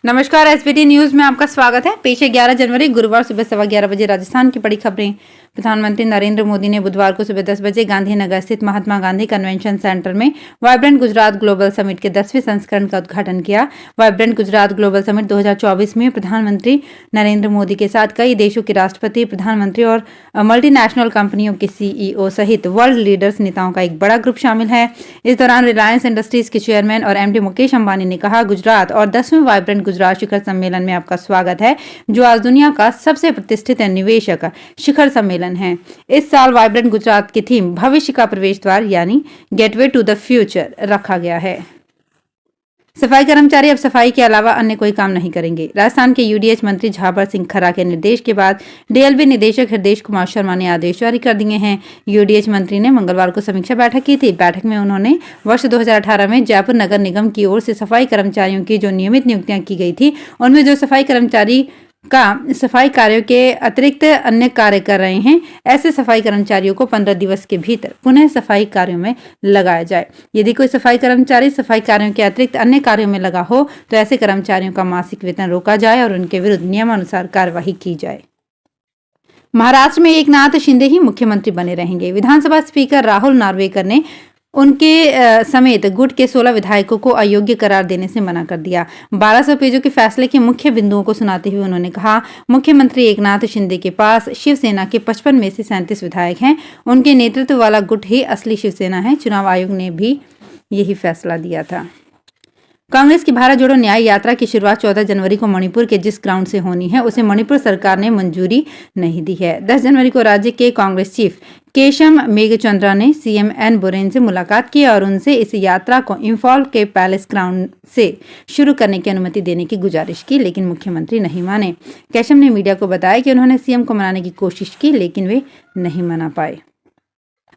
नमस्कार, SBT news में आपका स्वागत है। पेश है 11 जनवरी गुरुवार सुबह 11:15 बजे राजस्थान की बड़ी खबरें। प्रधानमंत्री नरेंद्र मोदी ने बुधवार को सुबह 10 बजे गांधीनगर स्थित महात्मा गांधी कन्वेंशन सेंटर में वाइब्रेंट गुजरात ग्लोबल समिट के 10वें संस्करण का उद्घाटन किया। वाइब्रेंट गुजरात ग्लोबल समिट 2024 में प्रधानमंत्री नरेंद्र मोदी के साथ कई देशों के राष्ट्रपति, प्रधानमंत्री और मल्टीनेशनल कंपनियों के सीईओ सहित वर्ल्ड लीडर्स नेताओं का एक बड़ा ग्रुप शामिल है। इस दौरान रिलायंस इंडस्ट्रीज के चेयरमैन और एमडी मुकेश अंबानी ने कहा, गुजरात और 10वें वाइब्रेंट गुजरात शिखर सम्मेलन में आपका स्वागत है, जो आज दुनिया का सबसे प्रतिष्ठित निवेशक शिखर सम्मेलन है। इस साल वाइब्रेंट गुजरात की थीम भविष्य का प्रवेश द्वार यानी गेटवे टू द फ्यूचर रखा गया है। सफाई कर्मचारी अब सफाई के अलावा अन्य कोई काम नहीं करेंगे। राजस्थान के यूडीएच मंत्री झाबर सिंह खरा के निर्देश के बाद डीएलबी निदेशक हृदेश कुमार शर्मा ने आदेश जारी कर दिए हैं। यूडीएच मंत्री ने मंगलवार को समीक्षा बैठक की थी। बैठक में उन्होंने वर्ष 2018 में जयपुर नगर निगम की ओर से सफाई कर्मचारियों की जो नियमित नियुक्तियां की गई थी, उनमें जो सफाई कर्मचारी का सफाई कार्यों के अतिरिक्त अन्य कार्य कर रहे हैं, ऐसे सफाई कर्मचारियों को 15 दिवस के भीतर पुनः सफाई कार्यों में लगाया जाए। यदि कोई सफाई कर्मचारी सफाई कार्यों के अतिरिक्त अन्य कार्यों में लगा हो तो ऐसे कर्मचारियों का मासिक वेतन रोका जाए और उनके विरुद्ध नियमानुसार कार्यवाही की जाए। महाराष्ट्र में एकनाथ शिंदे ही मुख्यमंत्री बने रहेंगे। विधानसभा स्पीकर राहुल नार्वेकर ने उनके समेत गुट के 16 विधायकों को अयोग्य करार देने से मना कर दिया। 1200 पेजों के फैसले के मुख्य बिंदुओं को सुनाते हुए उन्होंने कहा, मुख्यमंत्री एकनाथ शिंदे के पास शिवसेना के 55 में से 37 विधायक हैं। उनके नेतृत्व वाला गुट ही असली शिवसेना है। चुनाव आयोग ने भी यही फैसला दिया था। कांग्रेस की भारत जोड़ो न्याय यात्रा की शुरुआत 14 जनवरी को मणिपुर के जिस ग्राउंड से होनी है, उसे मणिपुर सरकार ने मंजूरी नहीं दी है। 10 जनवरी को राज्य के कांग्रेस चीफ केशम मेघचंद्रा ने सीएम एन बोरेन से मुलाकात की और उनसे इस यात्रा को इंफॉल के पैलेस ग्राउंड से शुरू करने की अनुमति देने की गुजारिश की, लेकिन मुख्यमंत्री नहीं माने। केशम ने मीडिया को बताया कि उन्होंने सीएम को मनाने की कोशिश की, लेकिन वे नहीं मना पाए।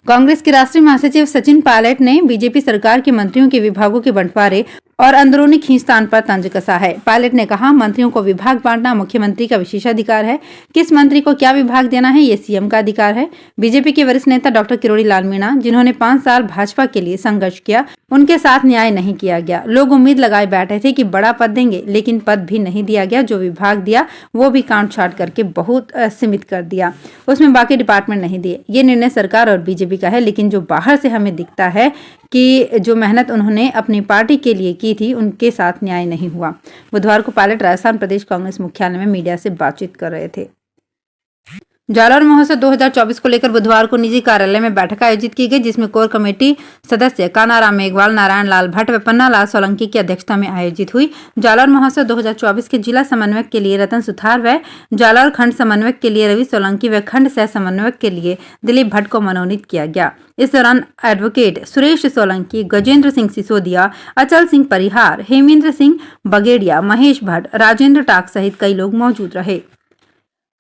कांग्रेस के राष्ट्रीय महासचिव सचिन पायलट ने बीजेपी सरकार के मंत्रियों के विभागों के बंटवारे और अंदरूनी खींचतान पर तंज कसा है। पायलट ने कहा, मंत्रियों को विभाग बांटना मुख्यमंत्री का विशेषाधिकार है। किस मंत्री को क्या विभाग देना है, ये सीएम का अधिकार है। बीजेपी के वरिष्ठ नेता डॉक्टर किरोड़ी लाल मीणा, जिन्होंने 5 साल भाजपा के लिए संघर्ष किया, उनके साथ न्याय नहीं किया गया। लोग उम्मीद लगाए बैठे थे कि बड़ा पद देंगे, लेकिन पद भी नहीं दिया गया। जो विभाग दिया वो भी काट छाट करके बहुत सीमित कर दिया, उसमें बाकी डिपार्टमेंट नहीं दिए। ये निर्णय सरकार और बीजेपी का है, लेकिन जो बाहर से हमें दिखता है कि जो मेहनत उन्होंने अपनी पार्टी के लिए की थी, उनके साथ न्याय नहीं हुआ। बुधवार को पायलट राजस्थान प्रदेश कांग्रेस मुख्यालय में मीडिया से बातचीत कर रहे थे। जालौर महोत्सव 2024 को लेकर बुधवार को निजी कार्यालय में बैठक आयोजित की गई, जिसमें कोर कमेटी सदस्य कानाराम मेघवाल, नारायण लाल भट्ट व पन्ना लाल सोलंकी की अध्यक्षता में आयोजित हुई। जालौर महोत्सव 2024 के जिला समन्वयक के लिए रतन सुथार व जालौर खंड समन्वयक के लिए रवि सोलंकी व खंड सह समन्वयक के लिए दिलीप भट्ट को मनोनीत किया गया। इस दौरान एडवोकेट सुरेश सोलंकी, गजेंद्र सिंह सिसोदिया, अचल सिंह परिहार, हेमेंद्र सिंह बगेड़िया, महेश भट्ट, राजेंद्र टाक सहित कई लोग मौजूद रहे।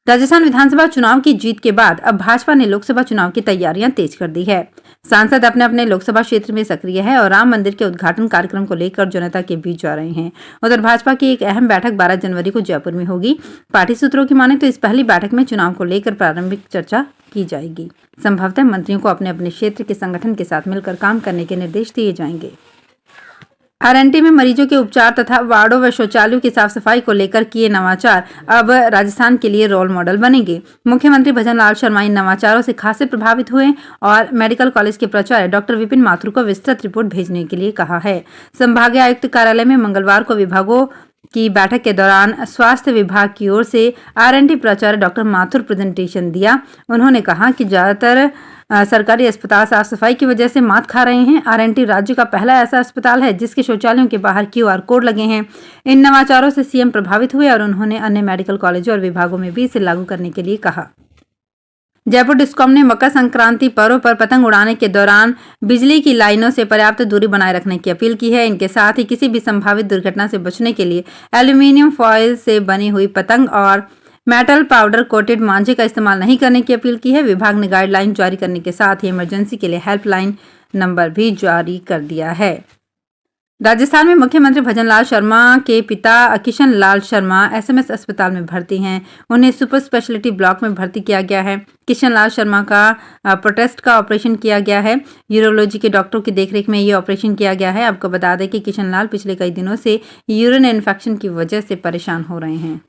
राजस्थान विधानसभा चुनाव की जीत के बाद अब भाजपा ने लोकसभा चुनाव की तैयारियां तेज कर दी है। सांसद अपने अपने लोकसभा क्षेत्र में सक्रिय है और राम मंदिर के उद्घाटन कार्यक्रम को लेकर जनता के बीच जा रहे हैं। उधर भाजपा की एक अहम बैठक 12 जनवरी को जयपुर में होगी। पार्टी सूत्रों की माने तो इस पहली बैठक में चुनाव को लेकर प्रारंभिक चर्चा की जाएगी। संभवतः मंत्रियों को अपने अपने क्षेत्र के संगठन के साथ मिलकर काम करने के निर्देश दिए जाएंगे। आरएनटी में मरीजों के उपचार तथा वार्डों व शौचालयों की साफ सफाई को लेकर किए नवाचार अब राजस्थान के लिए रोल मॉडल बनेंगे। मुख्यमंत्री भजन लाल शर्मा इन नवाचारों से खासे प्रभावित हुए और मेडिकल कॉलेज के प्राचार्य डॉक्टर विपिन माथुर को विस्तृत रिपोर्ट भेजने के लिए कहा है। संभागीय आयुक्त कार्यालय में मंगलवार को विभागों की बैठक के दौरान स्वास्थ्य विभाग की ओर से आरएनटी प्राचार्य डॉक्टर माथुर प्रेजेंटेशन दिया। उन्होंने कहा कि ज्यादातर सरकारी अस्पताल साफ सफाई की वजह से मात खा रहे हैं। आरएनटी राज्य का पहला ऐसा अस्पताल है जिसके शौचालयों के बाहर क्यूआर कोड लगे हैं। इन नवाचारों से सीएम प्रभावित हुए और उन्होंने अन्य मेडिकल कॉलेजों और विभागों में भी इसे लागू करने के लिए कहा। जयपुर डिस्कॉम ने मकर संक्रांति पर्व पर पतंग उड़ाने के दौरान बिजली की लाइनों से पर्याप्त दूरी बनाए रखने की अपील की है। इनके साथ ही किसी भी संभावित दुर्घटना से बचने के लिए एल्यूमिनियम फॉइल से बनी हुई पतंग और मेटल पाउडर कोटेड मांझे का इस्तेमाल नहीं करने की अपील की है। विभाग ने गाइडलाइन जारी करने के साथ ही इमरजेंसी के लिए हेल्पलाइन नंबर भी जारी कर दिया है। राजस्थान में मुख्यमंत्री भजनलाल शर्मा के पिता किशन लाल शर्मा एसएमएस अस्पताल में भर्ती हैं। उन्हें सुपर स्पेशलिटी ब्लॉक में भर्ती किया गया है। किशन लाल शर्मा का प्रोटेस्ट का ऑपरेशन किया गया है। यूरोलॉजी के डॉक्टरों की देखरेख में ये ऑपरेशन किया गया है। आपको बता दें कि किशन लाल पिछले कई दिनों से यूरिन इन्फेक्शन की वजह से परेशान हो रहे हैं।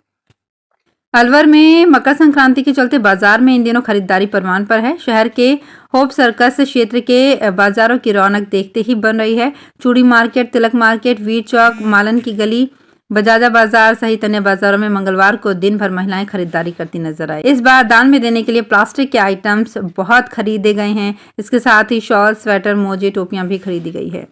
अलवर में मकर संक्रांति के चलते बाजार में इन दिनों खरीदारी परवान पर है। शहर के होप सर्कस क्षेत्र के बाजारों की रौनक देखते ही बन रही है। चूड़ी मार्केट, तिलक मार्केट, वीर चौक, मालन की गली, बजाजा बाजार सहित अन्य बाजारों में मंगलवार को दिन भर महिलाएं खरीदारी करती नजर आई। इस बार दान में देने के लिए प्लास्टिक के आइटम्स बहुत खरीदे गए हैं। इसके साथ ही शॉल, स्वेटर, मोजे, टोपियां भी खरीदी गई है।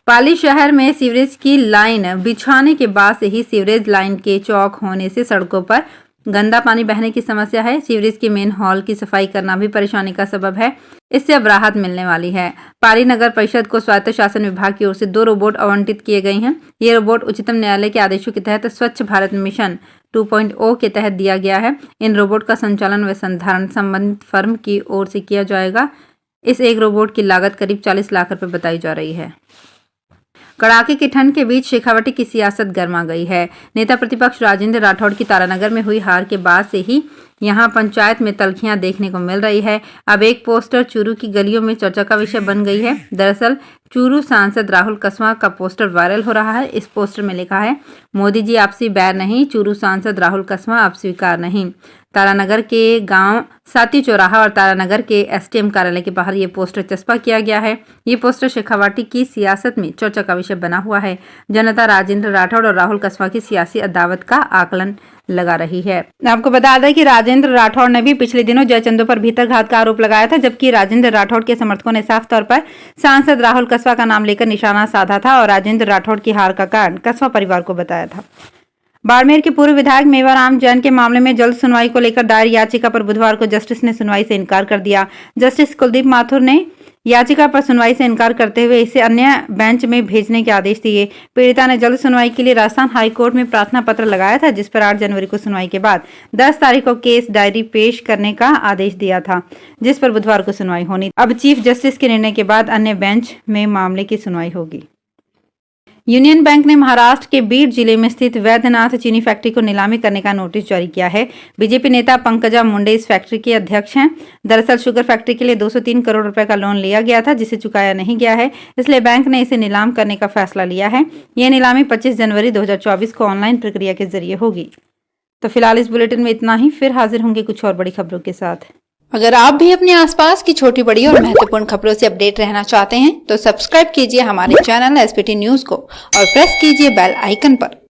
पाली शहर में सीवरेज की लाइन बिछाने के बाद से ही सीवरेज लाइन के चौक होने से सड़कों पर गंदा पानी बहने की समस्या है। सीवरेज के मेन हॉल की सफाई करना भी परेशानी का सबब है। इससे अब राहत मिलने वाली है। पाली नगर परिषद को स्वायत्त शासन विभाग की ओर से 2 रोबोट आवंटित किए गए हैं। ये रोबोट उच्चतम न्यायालय के आदेशों के तहत स्वच्छ भारत मिशन 2.0 के तहत दिया गया है। इन रोबोट का संचालन व संधारण संबंधित फर्म की ओर से किया जाएगा। इस एक रोबोट की लागत करीब 40 लाख रुपए बताई जा रही है। कड़ाके की ठंड के बीच शेखावटी की सियासत गर्मा गई है। नेता प्रतिपक्ष राजेंद्र राठौड़ की तारानगर में हुई हार के बाद से ही यहां पंचायत में तल्खियां देखने को मिल रही है। अब एक पोस्टर चूरू की गलियों में चर्चा का विषय बन गई है। दरअसल चूरू सांसद राहुल कसवा का पोस्टर वायरल हो रहा है। इस पोस्टर में लिखा है, मोदी जी आपसी बैर नहीं, चूरू सांसद राहुल कसवा आप स्वीकार नहीं। तारानगर के गांव साती चौराहा और तारानगर के एसडीएम कार्यालय के बाहर ये पोस्टर चस्पा किया गया है। ये पोस्टर शेखावाटी की सियासत में चर्चा का विषय बना हुआ है। जनता राजेंद्र राठौड़ और राहुल कसवा की सियासी अदावत का आकलन लगा रही है। आपको बता दें कि राजेंद्र राठौड़ ने भी पिछले दिनों जयचंदो पर भीतरघात का आरोप लगाया था, जबकि राजेंद्र राठौड़ के समर्थकों ने साफ तौर पर सांसद राहुल कसवा का नाम लेकर निशाना साधा था और राजेंद्र राठौड़ की हार का कारण कसवा परिवार को बताया था। बाड़मेर के पूर्व विधायक मेवाराम जैन के मामले में जल्द सुनवाई को लेकर दायर याचिका पर बुधवार को जस्टिस ने सुनवाई से इनकार कर दिया। जस्टिस कुलदीप माथुर ने याचिका पर सुनवाई से इनकार करते हुए इसे अन्य बेंच में भेजने के आदेश दिए। पीड़िता ने जल्द सुनवाई के लिए राजस्थान हाईकोर्ट में प्रार्थना पत्र लगाया था, जिस पर 8 जनवरी को सुनवाई के बाद 10 तारीख को केस डायरी पेश करने का आदेश दिया था, जिस पर बुधवार को सुनवाई होनी। अब चीफ जस्टिस के निर्णय के बाद अन्य बेंच में मामले की सुनवाई होगी। यूनियन बैंक ने महाराष्ट्र के बीड जिले में स्थित वैद्यनाथ चीनी फैक्ट्री को नीलामी करने का नोटिस जारी किया है। बीजेपी नेता पंकजा मुंडे इस फैक्ट्री के अध्यक्ष हैं। दरअसल शुगर फैक्ट्री के लिए 203 करोड़ रुपए का लोन लिया गया था, जिसे चुकाया नहीं गया है, इसलिए बैंक ने इसे नीलाम करने का फैसला लिया है। यह नीलामी 25 जनवरी 2024 को ऑनलाइन प्रक्रिया के जरिए होगी। तो फिलहाल इस बुलेटिन में इतना ही। फिर हाजिर होंगे कुछ और बड़ी खबरों के साथ। अगर आप भी अपने आसपास की छोटी बड़ी और महत्वपूर्ण खबरों से अपडेट रहना चाहते हैं तो सब्सक्राइब कीजिए हमारे चैनल एसपीटी न्यूज को और प्रेस कीजिए बेल आइकन पर।